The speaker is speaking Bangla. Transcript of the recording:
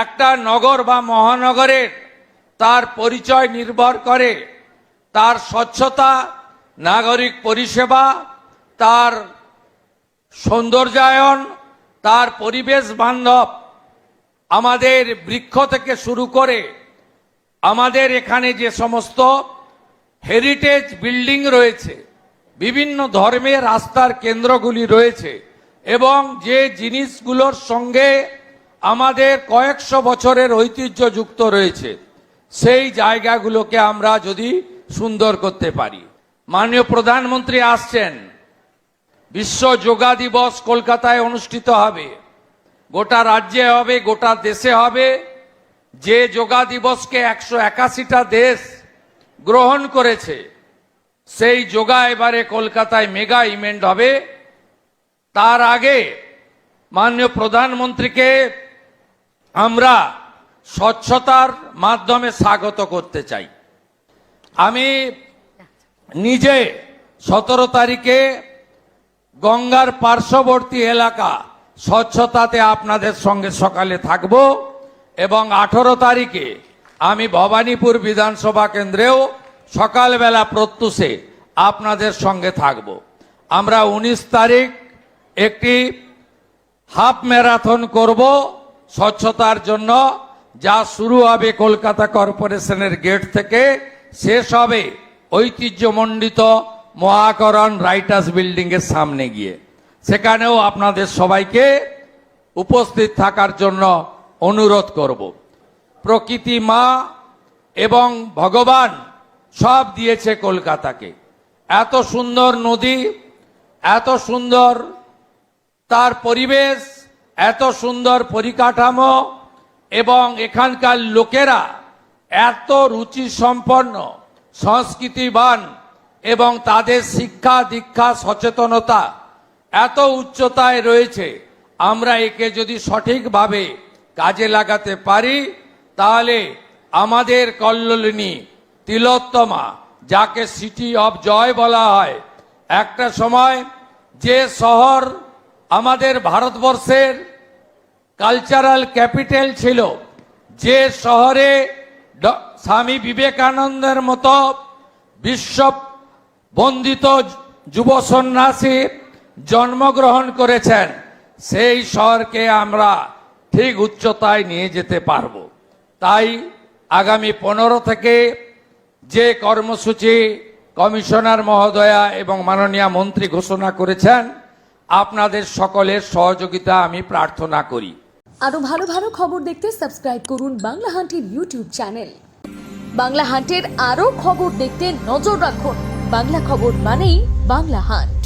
একটা নগর বা মহানগরের তার পরিচয় নির্ভর করে তার স্বচ্ছতা, নাগরিক পরিষেবা, তার সৌন্দর্যায়ন, তার পরিবেশ বান্ধব, আমাদের বৃক্ষ থেকে শুরু করে আমাদের এখানে যে সমস্ত হেরিটেজ বিল্ডিং রয়েছে, বিভিন্ন ধর্মের আস্থার কেন্দ্রগুলি রয়েছে এবং যে জিনিসগুলোর সঙ্গে আমাদের কয়েকশো বছরের ঐতিহ্য যুক্ত রয়েছে, সেই জায়গাগুলোকে আমরা যদি সুন্দর করতে পারি। মাননীয় প্রধানমন্ত্রী আসছেন, বিশ্ব যোগা দিবস কলকাতায় অনুষ্ঠিত হবে, গোটা রাজ্যে হবে, গোটা দেশে হবে। যে যোগা দিবসকে 181টা দেশ গ্রহণ করেছে, সেই যোগা এবারে কলকাতায় মেগা ইভেন্ট হবে। তার আগে মাননীয় প্রধানমন্ত্রীকে আমরা স্বচ্ছতার মাধ্যমে স্বাগত করতে চাই। আমি নিজে 17 তারিখে গঙ্গার পার্শ্ববর্তী এলাকা স্বচ্ছতাতে আপনাদের সঙ্গে সকালে থাকব এবং 18 তারিখে আমি ভবানীপুর বিধানসভা কেন্দ্রেও সকালবেলা প্রত্যুষে আপনাদের সঙ্গে থাকব। আমরা 19 তারিখ একটি হাফ ম্যারাথন করব স্বচ্ছতার জন্য, যা শুরু হবে কলকাতা কর্পোরেশনের গেট থেকে, শেষ হবে ঐতিহ্যমণ্ডিত মহাকরণ রাইটার্স বিল্ডিং এর সামনে গিয়ে। সেখানেও আপনাদের সবাইকে উপস্থিত থাকার জন্য অনুরোধ করব। প্রকৃতি মা এবং ভগবান সব দিয়েছে কলকাতাকে, এত সুন্দর নদী, এত সুন্দর তার পরিবেশ, এত সুন্দর পরিকাঠামো এবং এখানকার লোকেরা এত রুচি সম্পন্ন, সংস্কৃতিবান এবং তাদের শিক্ষা দীক্ষা সচেতনতা এত উচ্চতায় রয়েছে। আমরা একে যদি সঠিকভাবে কাজে লাগাতে পারি তাহলে আমাদের কল্লোলিনী তিলোত্তমা, যাকে সিটি অফ জয় বলা হয়, একটা সময় যে শহর আমাদের ভারতবর্ষের কালচারাল ক্যাপিটাল ছিল, যে শহরে স্বামী বিবেকানন্দের মতো বিশ্ব বন্দিত যুব সন্ন্যাসী জন্মগ্রহণ করেছেন, সেই শহরকে আমরা ঠিক উচ্চতায় নিয়ে যেতে পারব। তাই আগামী 15 থেকে যে কর্মসূচি কমিশনার মহোদয়া এবং মাননীয় মন্ত্রী ঘোষণা করেছেন, আপনাদের সকলের সহযোগিতা আমি প্রার্থনা করি। আরো ভালো ভালো খবর দেখতে সাবস্ক্রাইব করুন বাংলা হান্টের ইউটিউব চ্যানেল। বাংলা হান্টের আরো খবর দেখতে নজর রাখুন। বাংলা খবর মানেই বাংলা হান্ট।